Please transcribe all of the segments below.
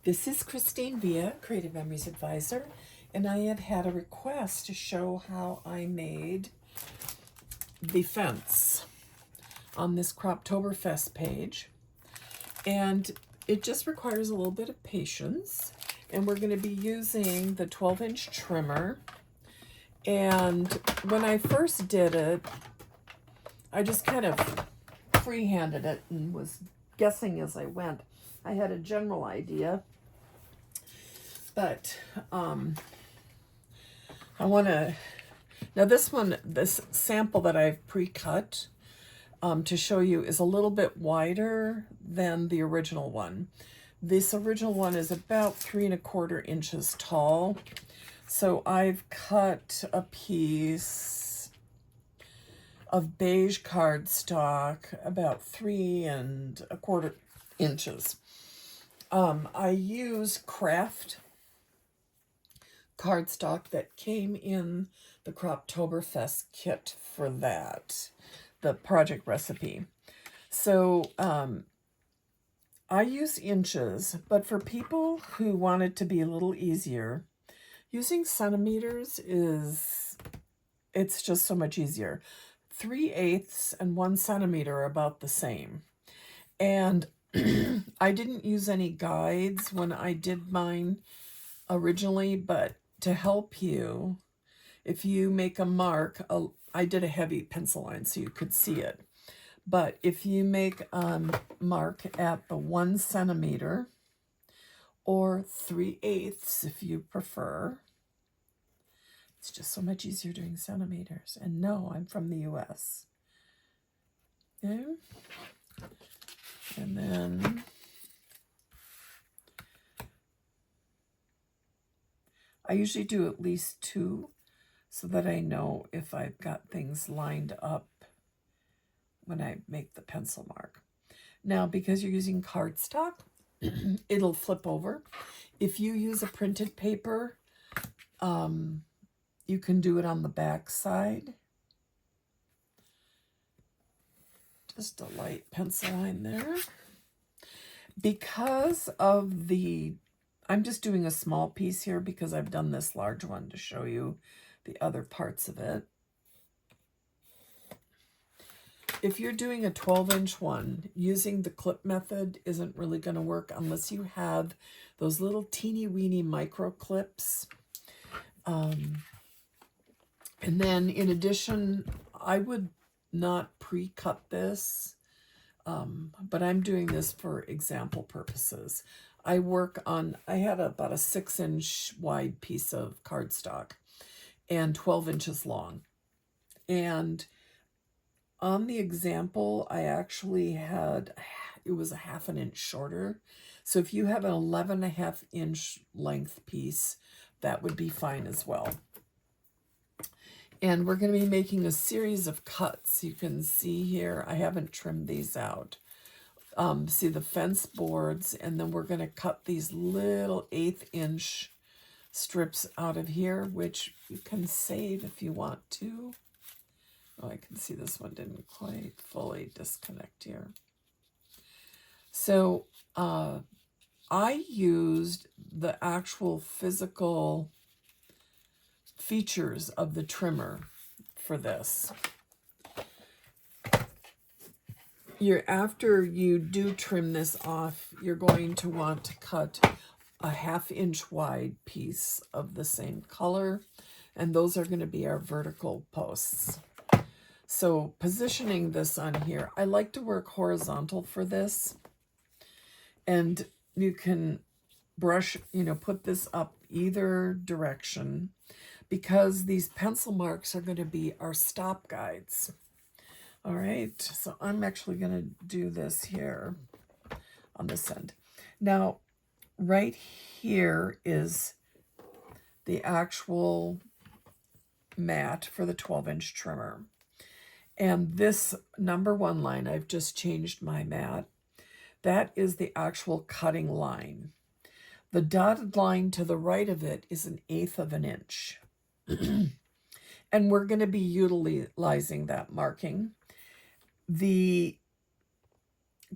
This is Christine Villa, Creative Memories Advisor, and I had a request to show how I made the fence on this Croptoberfest page. And it just requires a little bit of patience. And we're going to be using the 12-inch trimmer. And when I first did it, I just kind of freehanded it and was guessing as I went. I had a general idea. But I want to, now this sample that I've pre-cut to show you is a little bit wider than the original one. This original one is about 3¼ inches tall. So I've cut a piece of beige cardstock about 3¼ inches. I use craft cardstock that came in the Croptoberfest kit for that, the project recipe. So I use inches, but for people who want it to be a little easier, using centimeters it's just so much easier. 3/8 and 1 centimeter are about the same. And I didn't use any guides when I did mine originally, but to help you, if you make a mark, I did a heavy pencil line so you could see it. But if you make a mark at the 1 centimeter or 3/8 if you prefer, it's just so much easier doing centimeters. And no, I'm from the US. Okay. And then I usually do at least 2 so that I know if I've got things lined up when I make the pencil mark. Now, because you're using cardstock, it'll flip over. If you use a printed paper, you can do it on the back side. Just a light pencil line there. Because of I'm just doing a small piece here because I've done this large one to show you the other parts of it. If you're doing a 12-inch one, using the clip method isn't really going to work unless you have those little teeny weeny micro clips. And then in addition, I would not pre-cut this, but I'm doing this for example purposes. I had about a 6-inch wide piece of cardstock and 12 inches long. And on the example, I actually it was a 1/2 inch shorter. So if you have an 11.5 inch length piece, that would be fine as well. And we're going to be making a series of cuts. You can see here, I haven't trimmed these out. See the fence boards, and then we're going to cut these little 1/8 inch strips out of here, which you can save if you want to. Oh, I can see this one didn't quite fully disconnect here. So I used the actual physical features of the trimmer for this. After you do trim this off, you're going to want to cut a 1/2 inch wide piece of the same color, and those are going to be our vertical posts. So positioning this on here, I like to work horizontal for this, and you can brush, put this up either direction, because these pencil marks are going to be our stop guides. All right, so I'm actually going to do this here on this end. Now, right here is the actual mat for the 12-inch trimmer. And this number 1 line, I've just changed my mat. That is the actual cutting line. The dotted line to the right of it is 1/8 inch. And we're going to be utilizing that marking. The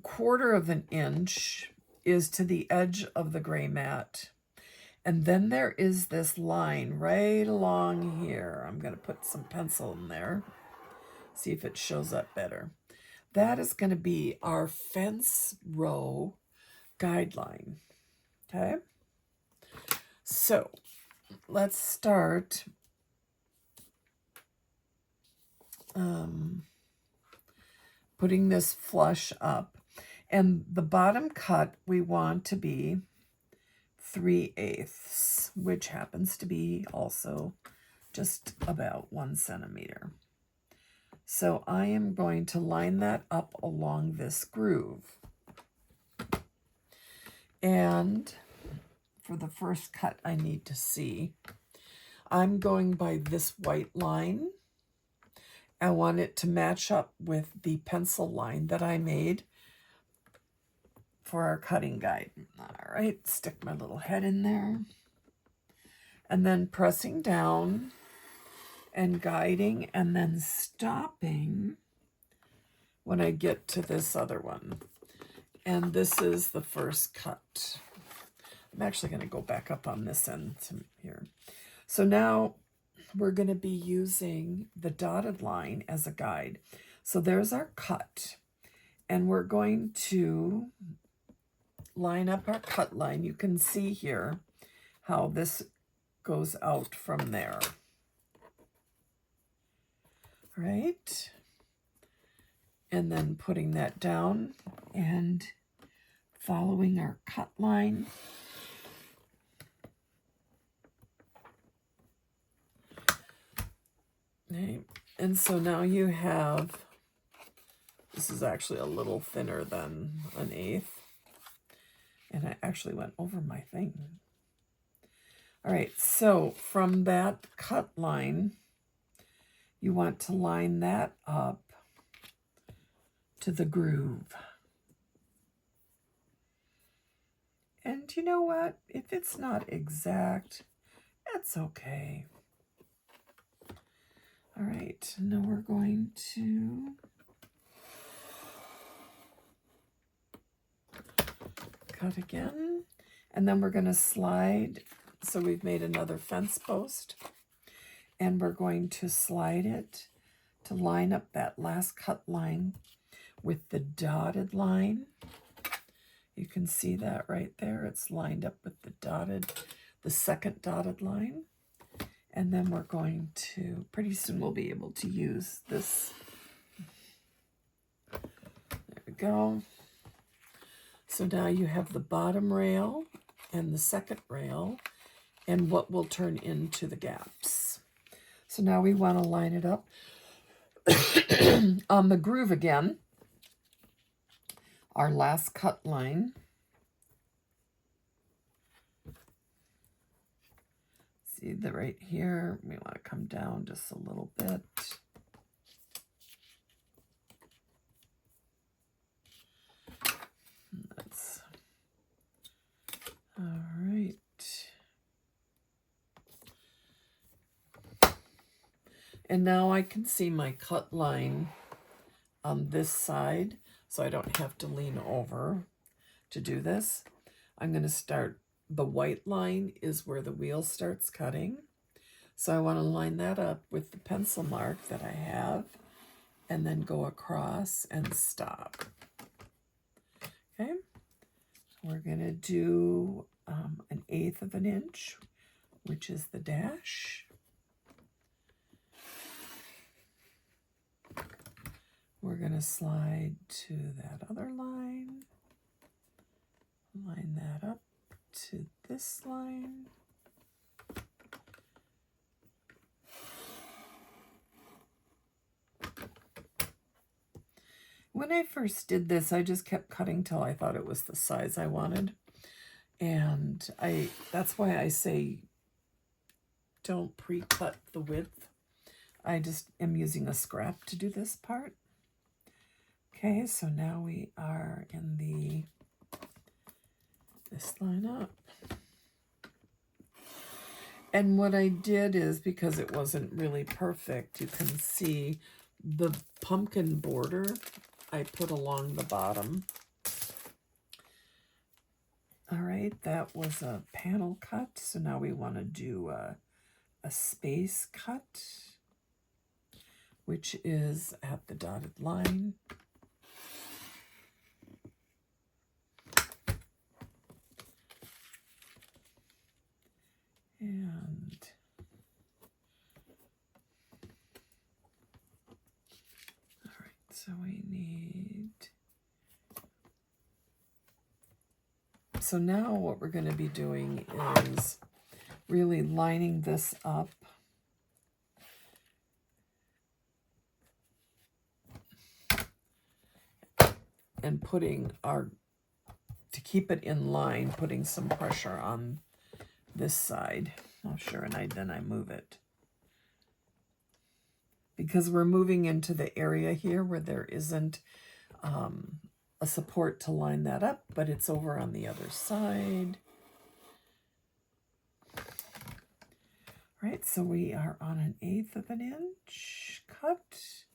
1/4 inch is to the edge of the gray mat. And then there is this line right along here. I'm going to put some pencil in there. See if it shows up better. That is going to be our fence row guideline. Okay? So let's start putting this flush up. And the bottom cut we want to be 3/8, which happens to be also just about 1 centimeter. So I am going to line that up along this groove. And for the first cut I need to see, I'm going by this white line. I want it to match up with the pencil line that I made for our cutting guide. All right, stick my little head in there. And then pressing down and guiding and then stopping when I get to this other one. And this is the first cut. I'm actually going to go back up on this end here. So now we're going to be using the dotted line as a guide. So there's our cut. And we're going to line up our cut line. You can see here how this goes out from there. Right? And then putting that down and following our cut line. Okay. And so now you have, this is actually a little thinner than 1/8. And I actually went over my thing. All right, so from that cut line, you want to line that up to the groove. And you know what? If it's not exact, that's okay. All right, now we're going to cut again, and then we're going to slide. So we've made another fence post, and we're going to slide it to line up that last cut line with the dotted line. You can see that right there. It's lined up with the second dotted line. And then we're going to, pretty soon we'll be able to use this. There we go. So now you have the bottom rail and the second rail and what will turn into the gaps. So now we want to line it up on the groove again. Our last cut line. See that right here, we want to come down just a little bit. That's all right. And now I can see my cut line on this side, so I don't have to lean over to do this. I'm going to start. The white line is where the wheel starts cutting. So I want to line that up with the pencil mark that I have and then go across and stop. Okay. We're going to do 1/8 of an inch, which is the dash. We're going to slide to that other line. Line that up to this line. When I first did this, I just kept cutting till I thought it was the size I wanted. And that's why I say don't pre-cut the width. I just am using a scrap to do this part. Okay, so now we are in this line up. And what I did is, because it wasn't really perfect, you can see the pumpkin border I put along the bottom. All right, that was a panel cut. So now we want to do a space cut, which is at the dotted line. And all right, so we need, so now what we're going to be doing is really lining this up. And putting our, to keep it in line, putting some pressure on this side. Oh, sure, and then I move it. Because we're moving into the area here where there isn't a support to line that up, but it's over on the other side. All right, so we are on 1/8 of an inch cut.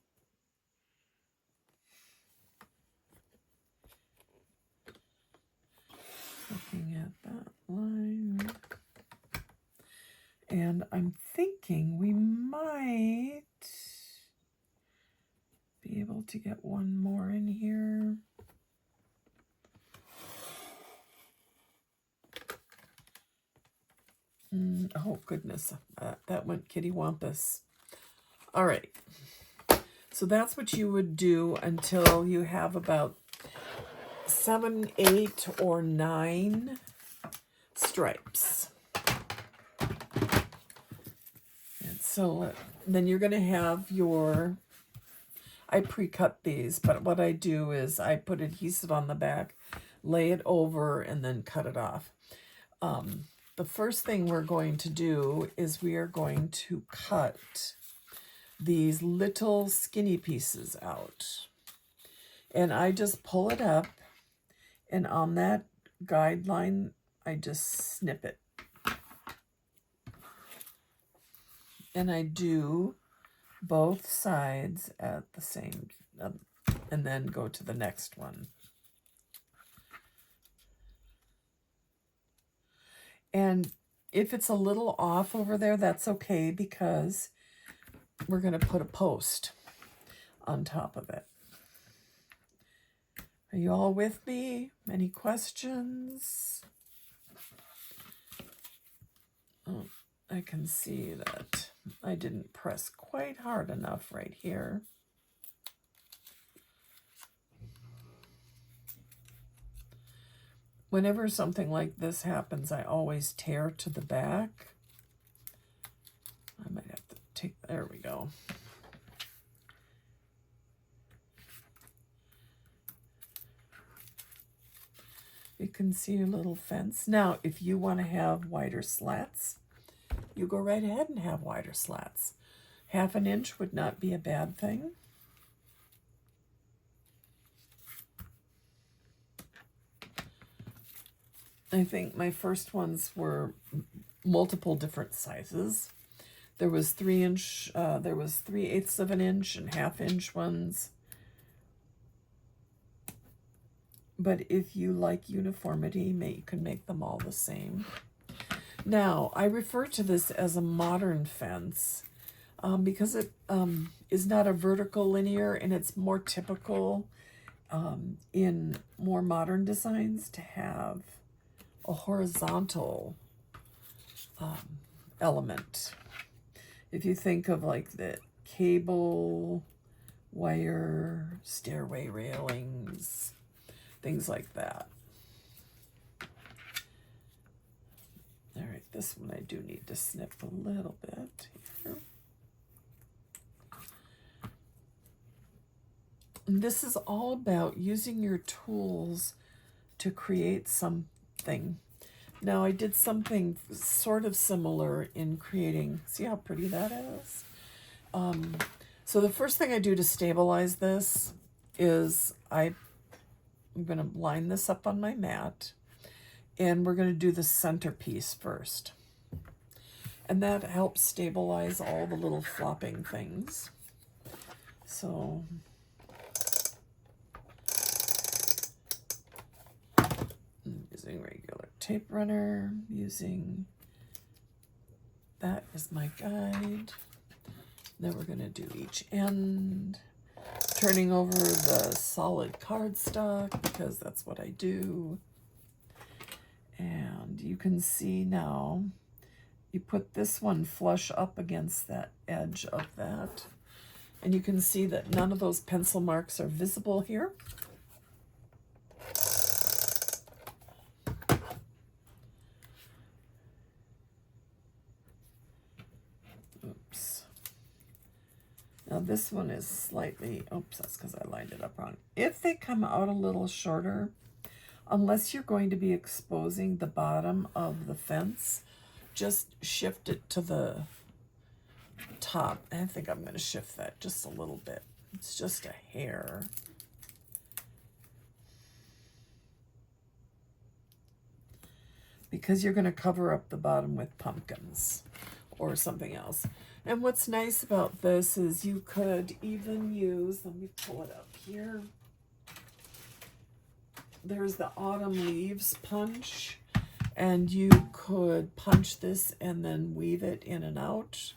Looking at that line. And I'm thinking we might be able to get one more in here. Oh, goodness. That went kittywampus. All right. So that's what you would do until you have about 7, 8, or 9 stripes. And so then you're going to have your, I pre-cut these, but what I do is I put adhesive on the back, lay it over, and then cut it off. The first thing we're going to do is we are going to cut these little skinny pieces out. And I just pull it up, and on that guideline, I just snip it. And I do both sides at the same, and then go to the next one. And if it's a little off over there, that's okay, because we're going to put a post on top of it. Are you all with me? Any questions? Oh, I can see that I didn't press quite hard enough right here. Whenever something like this happens, I always tear to the back. I might have to take, there we go. You can see your little fence. Now, if you want to have wider slats, you go right ahead and have wider slats. 1/2 inch would not be a bad thing. I think my first ones were multiple different sizes. There was 3-inch, there was 3/8 of an inch and 1/2 inch ones. But if you like uniformity, you can make them all the same. Now, I refer to this as a modern fence because it is not a vertical linear, and it's more typical in more modern designs to have a horizontal element. If you think of like the cable, wire, stairway railings, things like that. All right, this one I do need to snip a little bit here. And this is all about using your tools to create something. Now I did something sort of similar in creating, see how pretty that is? So the first thing I do to stabilize this is I'm going to line this up on my mat, and we're going to do the centerpiece first. And that helps stabilize all the little flopping things. So using regular tape runner, using, that is my guide. Then we're going to do each end, turning over the solid cardstock because that's what I do. And you can see now, you put this one flush up against that edge of that. And you can see that none of those pencil marks are visible here. Oops. Now this one is slightly, oops, that's because I lined it up wrong. If they come out a little shorter, unless you're going to be exposing the bottom of the fence, just shift it to the top. I think I'm going to shift that just a little bit. It's just a hair. Because you're going to cover up the bottom with pumpkins or something else. And what's nice about this is you could even use, let me pull it up here. There's the autumn leaves punch, and you could punch this and then weave it in and out.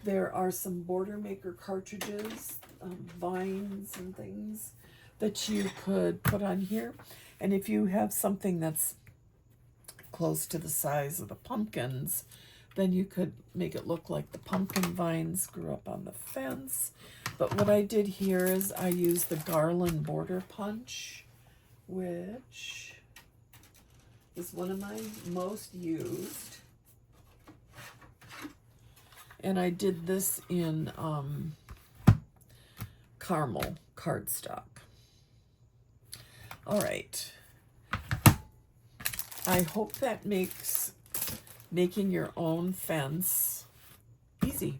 There are some border maker cartridges, vines and things that you could put on here. And if you have something that's close to the size of the pumpkins, then you could make it look like the pumpkin vines grew up on the fence. But what I did here is I used the garland border punch, which is one of my most used. And I did this in caramel cardstock. All right. I hope that makes making your own fence easy.